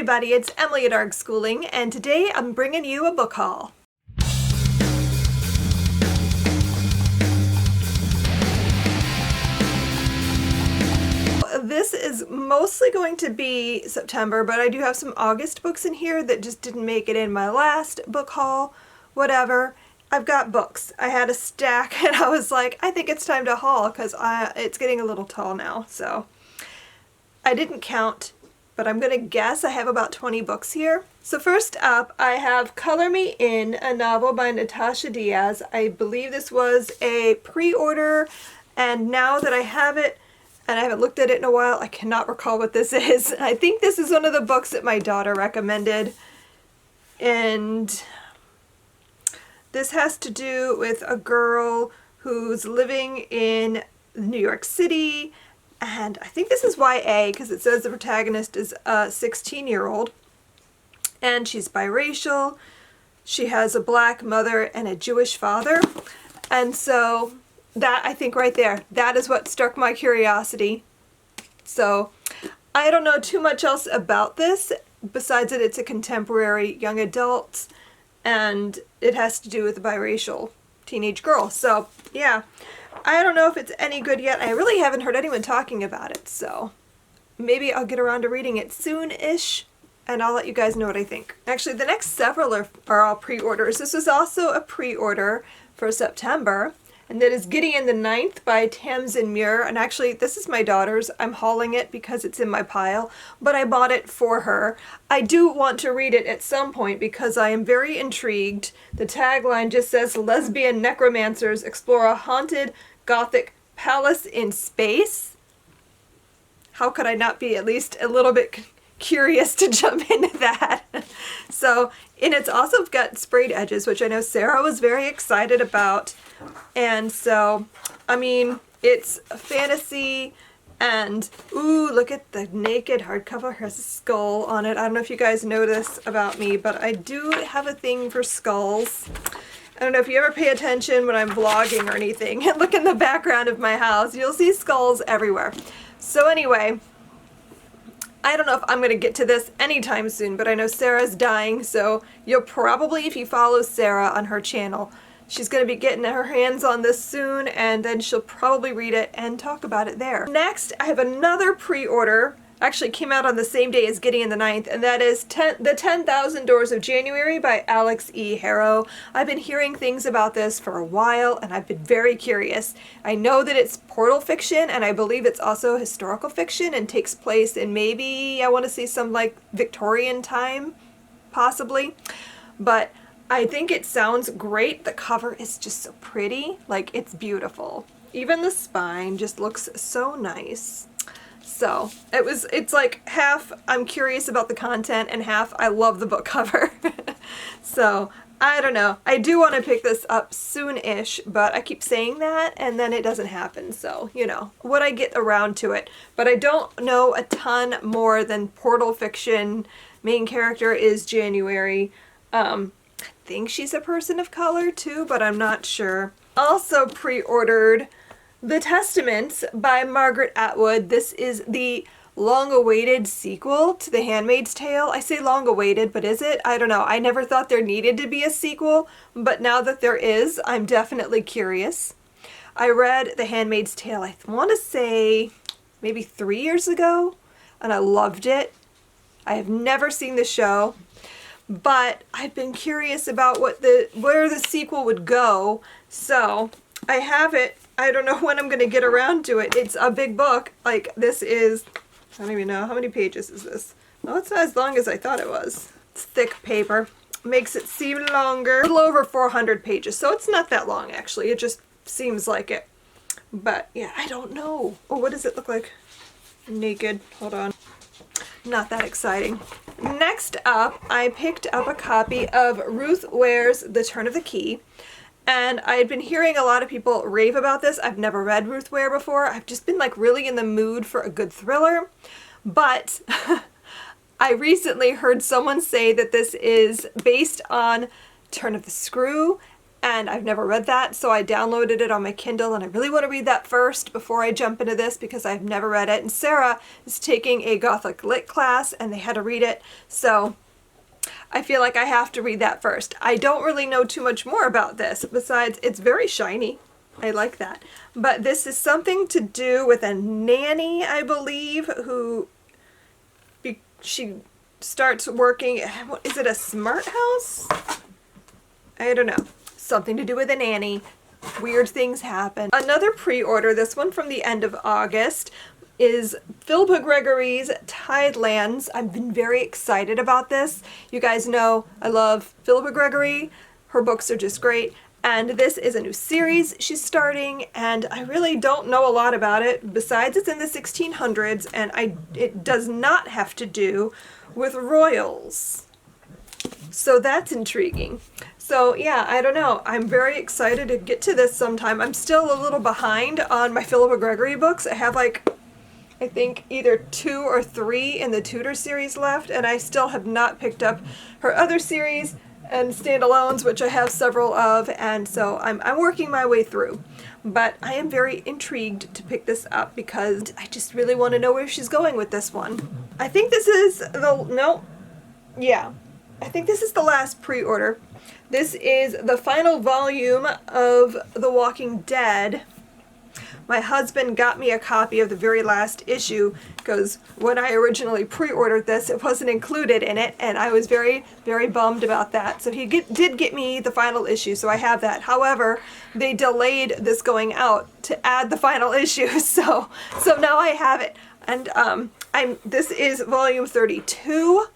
everybody, it's Emily at Arg Schooling, and today I'm bringing you a book haul. This is mostly going to be September, but I do have some August books in here that just didn't make it in my last book haul, whatever. I've got books. I had a stack and I was like, I think it's time to haul because it's getting a little tall now, so I didn't count. But I'm gonna guess I have about 20 books here. So first up, I have Color Me In, a novel by Natasha Diaz. I believe this was a pre-order, and now that I have it, and I haven't looked at it in a while, I cannot recall what this is. I think this is one of the books that my daughter recommended, and this has to do with a girl who's living in New York City. And I think this is YA because it says the protagonist is a 16-year-old and she's biracial. She has a black mother and a Jewish father. And so that, I think right there, that is what struck my curiosity. So I don't know too much else about this besides that it's a contemporary young adult and it has to do with a biracial teenage girl. So yeah. I don't know if it's any good yet. I really haven't heard anyone talking about it, so maybe I'll get around to reading it soon-ish, and I'll let you guys know what I think. Actually, the next several are all pre-orders. This is also a pre-order for September, and that is Gideon the Ninth by Tamsin Muir. And actually, this is my daughter's. I'm hauling it because it's in my pile, but I bought it for her. I do want to read it at some point because I am very intrigued. The tagline just says, lesbian necromancers explore a haunted Gothic palace in space. How could I not be at least a little bit curious to jump into that? So, and it's also got sprayed edges, which I know Sarah was very excited about. And so, I mean, it's a fantasy, and ooh, look at the naked hardcover. It has a skull on it. I don't know if you guys know this about me, but I do have a thing for skulls. I don't know if you ever pay attention when I'm vlogging or anything. Look in the background of my house. You'll see skulls everywhere. So anyway, I don't know if I'm going to get to this anytime soon, but I know Sarah's dying, so you'll probably, if you follow Sarah on her channel, she's going to be getting her hands on this soon, and then she'll probably read it and talk about it there. Next, I have another pre-order. Actually came out on the same day as Gideon the Ninth, and that is The 10,000 Doors of January by Alex E. Harrow. I've been hearing things about this for a while, and I've been very curious. I know that it's portal fiction, and I believe it's also historical fiction and takes place in maybe, I want to say some like Victorian time, possibly. But I think it sounds great. The cover is just so pretty. Like, it's beautiful. Even the spine just looks so nice. So it's like half I'm curious about the content and half I love the book cover. So I don't know. I do want to pick this up soon-ish, but I keep saying that and then it doesn't happen. So, you know, would I get around to it? But I don't know a ton more than portal fiction. Main character is January. I think she's a person of color too, but I'm not sure. Also pre-ordered The Testaments by Margaret Atwood. This is the long-awaited sequel to The Handmaid's Tale. I say long-awaited, but is it? I don't know. I never thought there needed to be a sequel, but now that there is, I'm definitely curious. I read The Handmaid's Tale, I want to say maybe 3 years ago, and I loved it. I have never seen the show, but I've been curious about where the sequel would go, so I have it. I don't know when I'm going to get around to it. It's a big book. Like, this is, I don't even know, how many pages is this? Well, it's not as long as I thought it was. It's thick paper. Makes it seem longer. A little over 400 pages, so it's not that long, actually. It just seems like it. But, yeah, I don't know. Oh, what does it look like? Naked. Hold on. Not that exciting. Next up, I picked up a copy of Ruth Ware's The Turn of the Key. And I had been hearing a lot of people rave about this. I've never read Ruth Ware before. I've just been like really in the mood for a good thriller. But I recently heard someone say that this is based on Turn of the Screw and I've never read that, so I downloaded it on my Kindle, and I really want to read that first before I jump into this because I've never read it. And Sarah is taking a Gothic Lit class, and they had to read it, so I feel like I have to read that first. I don't really know too much more about this, besides it's very shiny. I like that. But this is something to do with a nanny, I believe, who she starts working, is it a smart house? I don't know. Something to do with a nanny. Weird things happen. Another pre-order, this one from the end of August, is Philippa Gregory's Tidelands. I've been very excited about this. You guys know I love Philippa Gregory. Her books are just great. And this is a new series she's starting, and I really don't know a lot about it, besides it's in the 1600s, and it does not have to do with royals. So that's intriguing. So yeah, I don't know. I'm very excited to get to this sometime. I'm still a little behind on my Philippa Gregory books. I have like, I think either 2 or 3 in the Tudor series left, and I still have not picked up her other series and standalones, which I have several of, and so I'm working my way through. But I am very intrigued to pick this up because I just really want to know where she's going with this one. I think this is I think this is the last pre-order. This is the final volume of The Walking Dead. My husband got me a copy of the very last issue because when I originally pre-ordered this, it wasn't included in it, and I was very, very bummed about that. So he did get me the final issue, so I have that. However, they delayed this going out to add the final issue, so now I have it. And this is volume 32,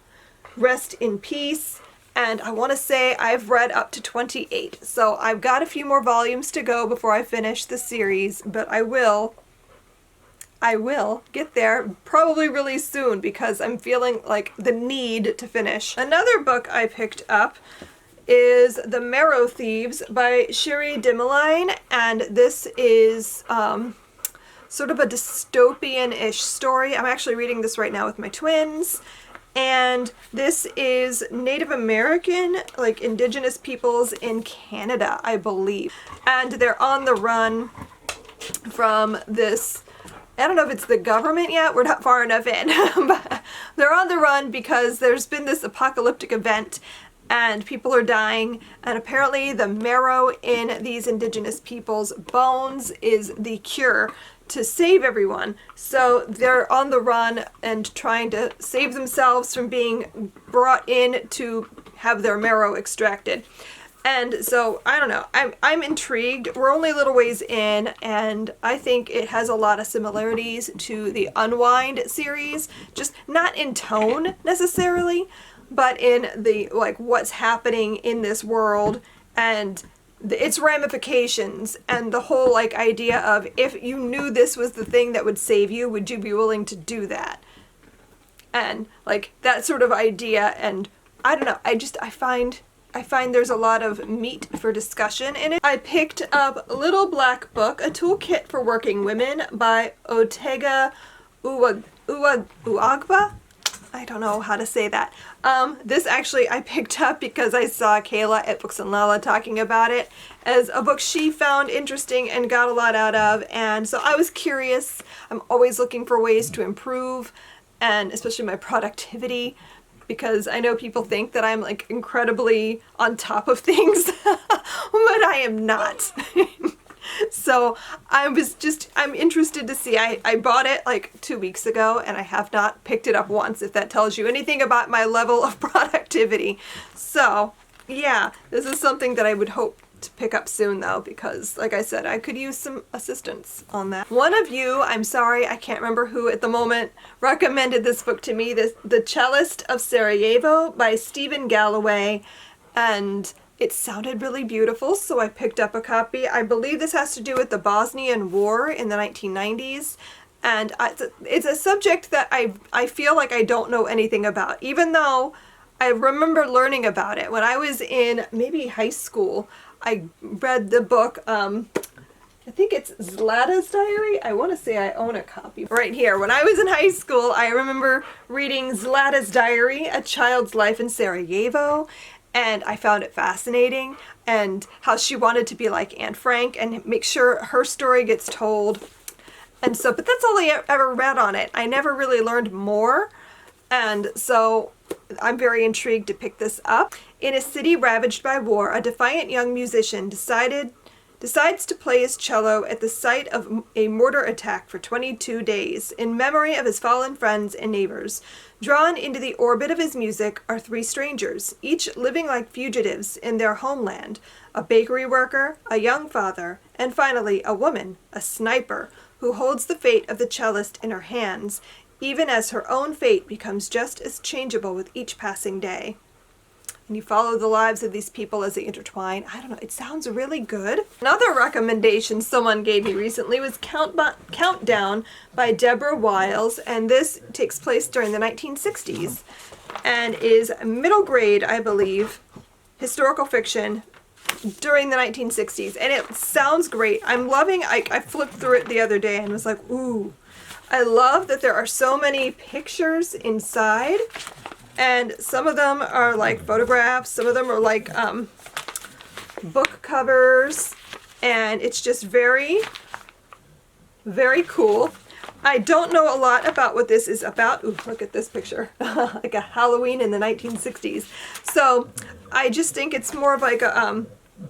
Rest in Peace. And I want to say I've read up to 28, so I've got a few more volumes to go before I finish the series, but I will get there probably really soon because I'm feeling like the need to finish. Another book I picked up is The Marrow Thieves by Sherry Dimeline, and this is sort of a dystopian-ish story. I'm actually reading this right now with my twins. And this is Native American, like indigenous peoples in Canada, I believe. And they're on the run from this, I don't know if it's the government yet, we're not far enough in, but they're on the run because there's been this apocalyptic event and people are dying, and apparently the marrow in these indigenous people's bones is the cure to save everyone. So they're on the run and trying to save themselves from being brought in to have their marrow extracted. And so, I don't know, I'm intrigued. We're only a little ways in, and I think it has a lot of similarities to the Unwind series, just not in tone necessarily, but in the, like, what's happening in this world and its ramifications, and the whole like idea of if you knew this was the thing that would save you, would you be willing to do that? And like that sort of idea, and I don't know, I find there's a lot of meat for discussion in it. I picked up Little Black Book, a toolkit for working women by Otega Uagba. I don't know how to say that. This actually I picked up because I saw Kayla at Books and Lala talking about it as a book she found interesting and got a lot out of, and so I was curious. I'm always looking for ways to improve, and especially my productivity, because I know people think that I'm like incredibly on top of things, but I am not. So I'm interested to see. I bought it like 2 weeks ago and I have not picked it up once, if that tells you anything about my level of productivity. So yeah, this is something that I would hope to pick up soon though, because like I said, I could use some assistance on that. One of you, I'm sorry, I can't remember who at the moment, recommended this book to me, The Cellist of Sarajevo by Stephen Galloway, and it sounded really beautiful, so I picked up a copy. I believe this has to do with the Bosnian War in the 1990s, and it's a subject that I feel like I don't know anything about, even though I remember learning about it when I was in maybe high school. I read the book, I think it's Zlata's Diary. I want to say I own a copy right here. When I was in high school, I remember reading Zlata's Diary, A Child's Life in Sarajevo. and I found it fascinating, and how she wanted to be like Anne Frank and make sure her story gets told. And so, but that's all I ever read on it. I never really learned more, and so I'm very intrigued to pick this up. In a city ravaged by war, a defiant young musician decides to play his cello at the site of a mortar attack for 22 days, in memory of his fallen friends and neighbors. Drawn into the orbit of his music are three strangers, each living like fugitives in their homeland: a bakery worker, a young father, and finally a woman, a sniper, who holds the fate of the cellist in her hands, even as her own fate becomes just as changeable with each passing day. And you follow the lives of these people as they intertwine. I don't know, it sounds really good. Another recommendation someone gave me recently was Countdown by Deborah Wiles, and this takes place during the 1960s and is middle grade, I believe, historical fiction during the 1960s, and it sounds great. I'm loving, I flipped through it the other day and was like, ooh. I love that there are so many pictures inside, and some of them are like photographs, some of them are like book covers, and it's just very, very cool. I don't know a lot about what this is about. Ooh, look at this picture. Like a Halloween in the 1960s. So I just think it's more of like a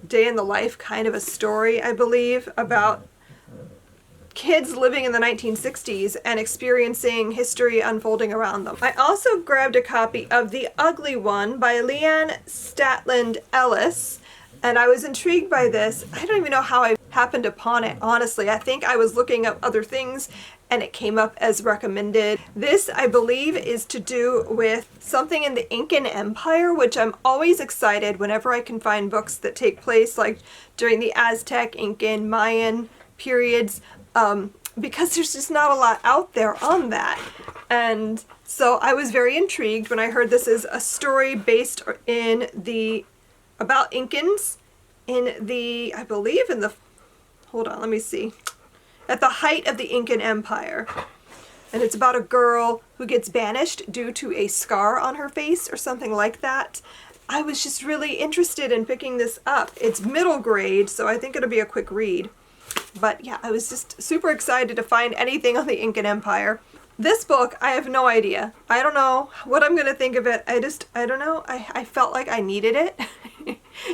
day in the life kind of a story, I believe, about kids living in the 1960s and experiencing history unfolding around them. I also grabbed a copy of The Ugly One by Leanne Statland Ellis, and I was intrigued by this. I don't even know how I happened upon it, honestly. I think I was looking up other things and it came up as recommended. This, I believe, is to do with something in the Incan Empire, which I'm always excited whenever I can find books that take place like during the Aztec, Incan, Mayan periods, because there's just not a lot out there on that. And so I was very intrigued when I heard this is a story based about Incans in the, I believe in the, hold on, let me see, at the height of the Incan Empire. And it's about a girl who gets banished due to a scar on her face or something like that. I was just really interested in picking this up. It's middle grade, so I think it'll be a quick read. But yeah, I was just super excited to find anything on the Incan Empire. This book, I have no idea. I don't know what I'm going to think of it. I don't know. I felt like I needed it,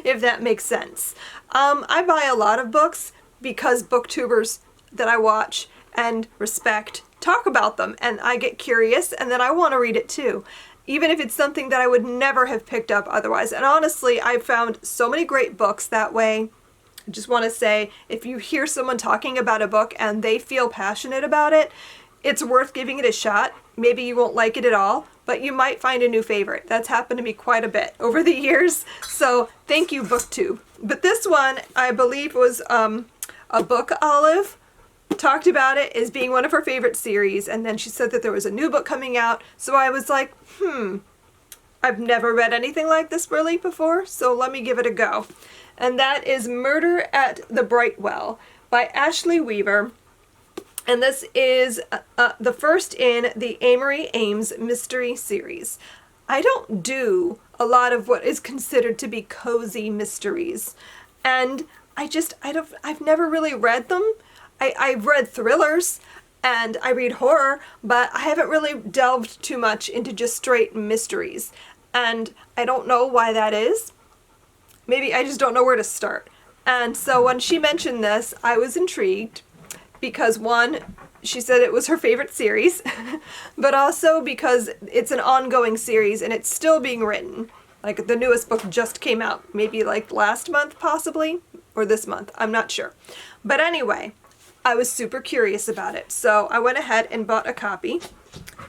if that makes sense. I buy a lot of books because booktubers that I watch and respect talk about them, and I get curious, and then I want to read it too, even if it's something that I would never have picked up otherwise. And honestly, I've found so many great books that way. I just want to say, if you hear someone talking about a book and they feel passionate about it, it's worth giving it a shot. Maybe you won't like it at all, but you might find a new favorite. That's happened to me quite a bit over the years. So thank you, BookTube. But this one, I believe, was a book Olive talked about it as being one of her favorite series, and then she said that there was a new book coming out. So I was like, I've never read anything like this really before, so let me give it a go. And that is Murder at the Brightwell by Ashley Weaver. And this is the first in the Amory Ames mystery series. I don't do a lot of what is considered to be cozy mysteries. And I've never really read them. I've read thrillers and I read horror, but I haven't really delved too much into just straight mysteries. And I don't know why that is. Maybe I just don't know where to start. And so when she mentioned this, I was intrigued because, one, she said it was her favorite series, but also because it's an ongoing series and it's still being written. Like, the newest book just came out, maybe like last month possibly, or this month, I'm not sure. But anyway, I was super curious about it, so I went ahead and bought a copy.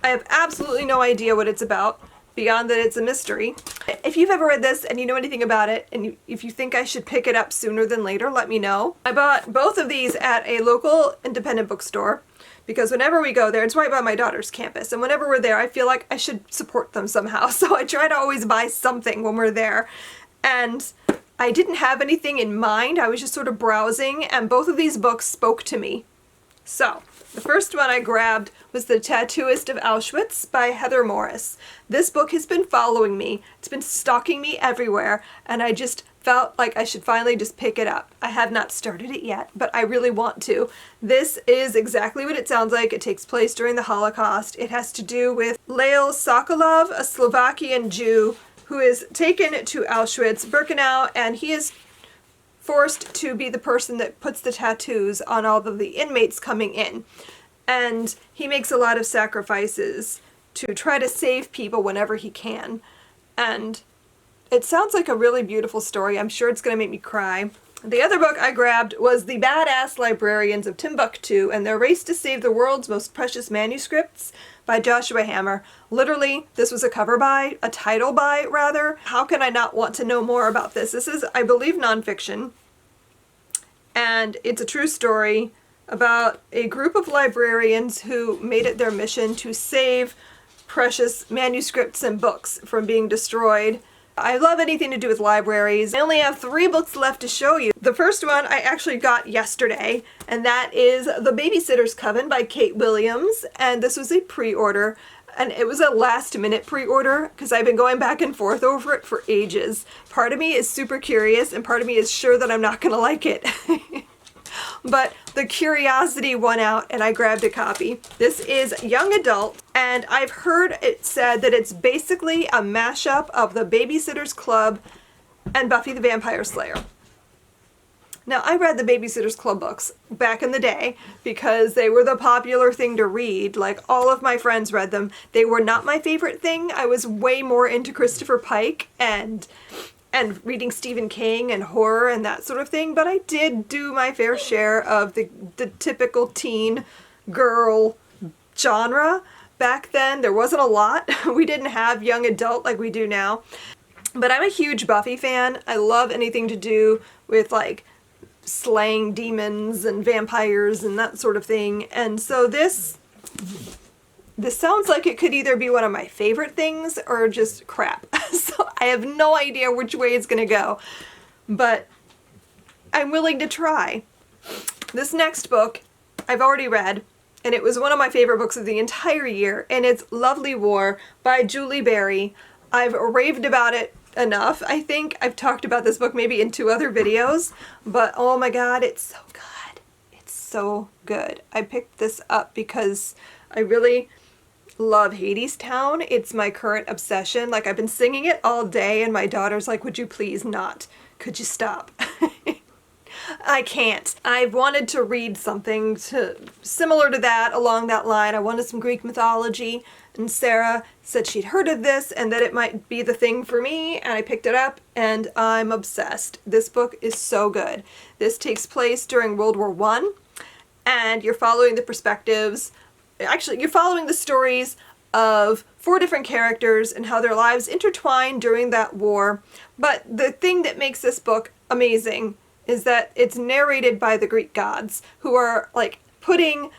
I have absolutely no idea what it's about, beyond that it's a mystery. If you've ever read this and you know anything about it, and if you think I should pick it up sooner than later, let me know. I bought both of these at a local independent bookstore because whenever we go there, it's right by my daughter's campus, and whenever we're there, I feel like I should support them somehow. So I try to always buy something when we're there. And I didn't have anything in mind. I was just sort of browsing, and both of these books spoke to me. So The first one I grabbed was The Tattooist of Auschwitz by Heather Morris. This book has been following me. It's been stalking me everywhere, and I just felt like I should finally just pick it up. I have not started it yet, but I really want to. This is exactly what it sounds like. It takes place during the Holocaust. It has to do with Leil Sokolov, a Slovakian Jew who is taken to Auschwitz-Birkenau, and he is forced to be the person that puts the tattoos on all of the inmates coming in. And he makes a lot of sacrifices to try to save people whenever he can. And it sounds like a really beautiful story. I'm sure it's going to make me cry. The other book I grabbed was The Badass Librarians of Timbuktu and Their Race to Save the World's Most Precious Manuscripts by Joshua Hammer. Literally, this was a title by, rather. How can I not want to know more about this? This is, I believe, nonfiction, and it's a true story about a group of librarians who made it their mission to save precious manuscripts and books from being destroyed. I love anything to do with libraries. I only have 3 books left to show you. The first one I actually got yesterday, and that is The Babysitters Coven by Kate Williams, and this was a pre-order, and it was a last-minute pre-order because I've been going back and forth over it for ages. Part of me is super curious, and part of me is sure that I'm not going to like it. But the curiosity won out and I grabbed a copy. This is young adult, and I've heard it said that it's basically a mashup of the Babysitters Club and Buffy the Vampire Slayer. Now, I read the Babysitters Club books back in the day because they were the popular thing to read. Like, all of my friends read them. They were not my favorite thing. I was way more into Christopher Pike and reading Stephen King and horror and that sort of thing, but I did do my fair share of the typical teen girl genre. Back then, there wasn't a lot. We didn't have young adult like we do now. But I'm a huge Buffy fan. I love anything to do with, like, slaying demons and vampires and that sort of thing. And so this sounds like it could either be one of my favorite things or just crap. So I have no idea which way it's going to go, but I'm willing to try. This next book I've already read, and it was one of my favorite books of the entire year, and it's Lovely War by Julie Berry. I've raved about it enough. I think I've talked about this book maybe in 2 other videos, but oh my god, it's so good. It's so good. I picked this up because I really love Hadestown. It's my current obsession. Like, I've been singing it all day, and my daughter's like, would you please not? Could you stop? I can't. I've wanted to read something similar to that, along that line. I wanted some Greek mythology, and Sarah said she'd heard of this and that it might be the thing for me, and I picked it up, and I'm obsessed. This book is so good. This takes place during World War I, and you're following the perspectives. Actually, you're following the stories of 4 different characters and how their lives intertwine during that war. But the thing that makes this book amazing is that it's narrated by the Greek gods, who are, like, putting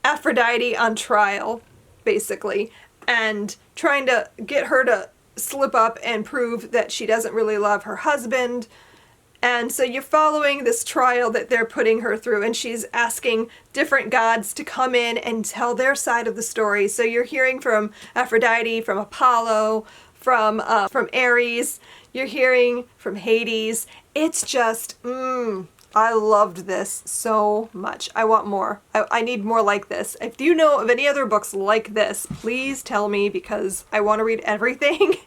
Aphrodite on trial, basically, and trying to get her to slip up and prove that she doesn't really love her husband. And so you're following this trial that they're putting her through, and she's asking different gods to come in and tell their side of the story. So you're hearing from Aphrodite, from Apollo, from Ares. You're hearing from Hades. It's just, I loved this so much. I want more. I need more like this. If you know of any other books like this, please tell me, because I want to read everything.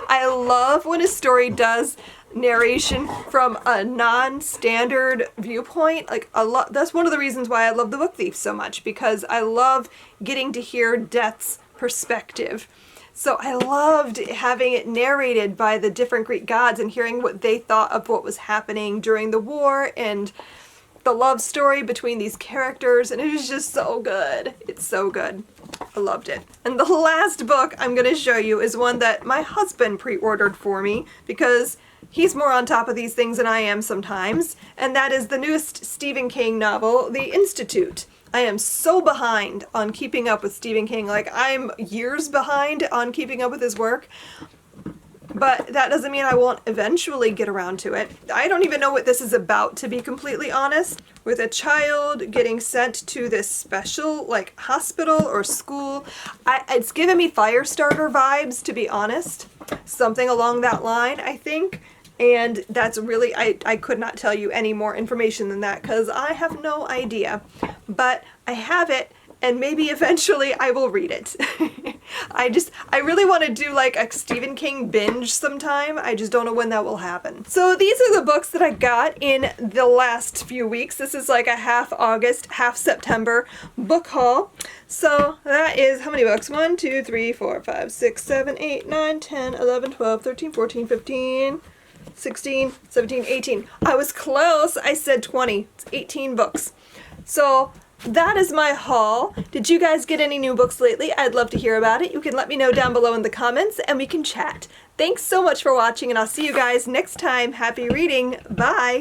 I love when a story does narration from a non-standard viewpoint. Like, that's one of the reasons why I love The Book Thief so much, because I love getting to hear Death's perspective. So I loved having it narrated by the different Greek gods and hearing what they thought of what was happening during the war and the love story between these characters, and it was just so good. It's so good. I loved it. And the last book I'm going to show you is one that my husband pre-ordered for me, because he's more on top of these things than I am sometimes, and that is the newest Stephen King novel, The Institute. I am so behind on keeping up with Stephen King. Like, I'm years behind on keeping up with his work. but that doesn't mean I won't eventually get around to it. I don't even know what this is about, to be completely honest. With a child getting sent to this special, like, hospital or school. It's giving me Firestarter vibes, to be honest. Something along that line, I think. And that's really, I could not tell you any more information than that because I have no idea. But I have it, and maybe eventually I will read it. I really want to do like a Stephen King binge sometime. I just don't know when that will happen. So these are the books that I got in the last few weeks. This is like a half August, half September book haul. So that is how many books? 1, 2, 3, 4, 5, 6, 7, 8, 9, 10, 11, 12, 13, 14, 15, 16, 17, 18. I was close. I said 20. It's 18 books. So that is my haul. Did you guys get any new books lately? I'd love to hear about it. You can let me know down below in the comments and we can chat. Thanks so much for watching, and I'll see you guys next time. Happy reading. Bye.